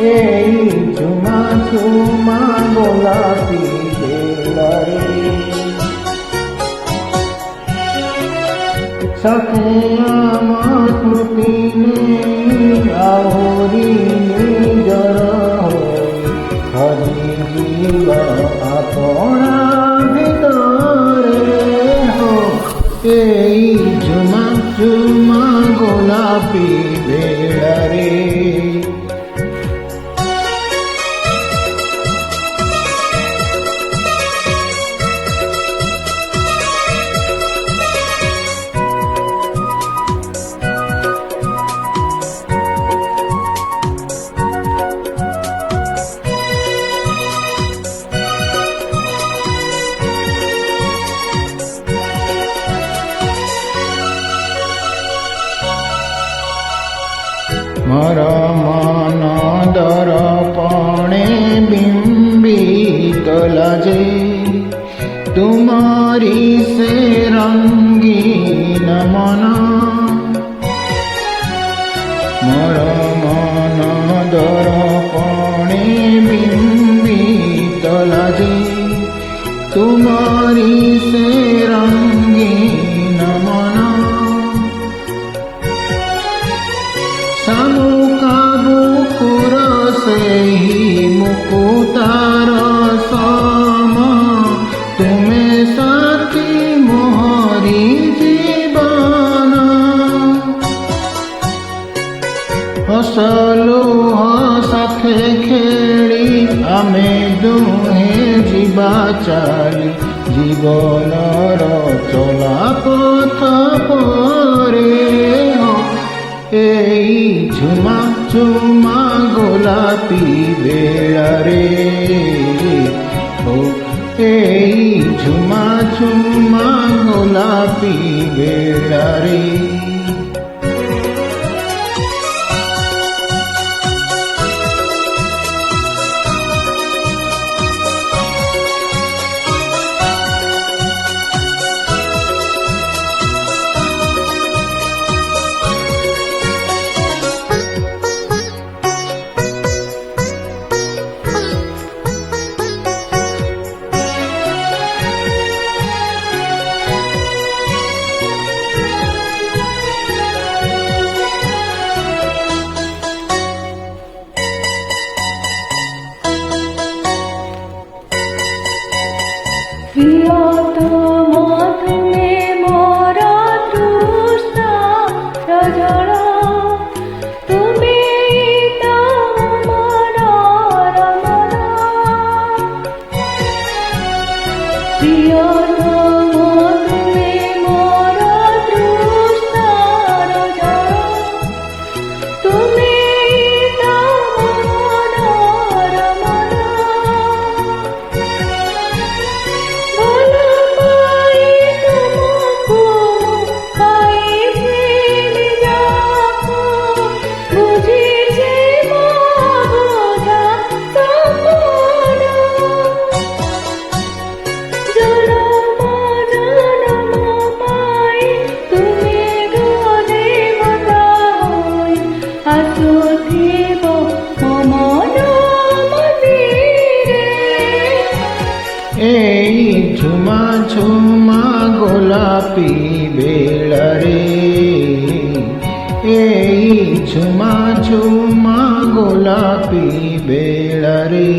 এই ঝুমা ঝুমা গোলাপি বেলারে সাথে আমার স্মৃতি আহরি নিজর হরি জীব আপনা ভিতরে এই ঝুমা ঝুমা গোলাপি বেলারে मोर मन दर्पणे बिंबित लजे तुम्हारी से रंगीन मन मोर मन दर्पणे बिंबित लजे तुम्हारी से रंगीन मन मुकुर से ही मुकुतार सम तुम्हें साथी मोहरी जीवन हसलु हसाथे खेली आमे दुहे जीवा चाली जीवनर चला पथ परे এই ঝুমা ঝুমা গোলাপি বেলারে এই ঝুমা ঝুমা গোলাপি বেলারে প্রিয়তমা তুমি মোর তৃষ্ণা সজল তুমি তো মনোরম প্রিয়তমা তুমি মোর তৃষ্ণা সজল তুমি তো মনোরম এই ঝুমা ঝুমা গোলাপি বেলারে এই ঝুমা ঝুমা গোলাপি বেলারে।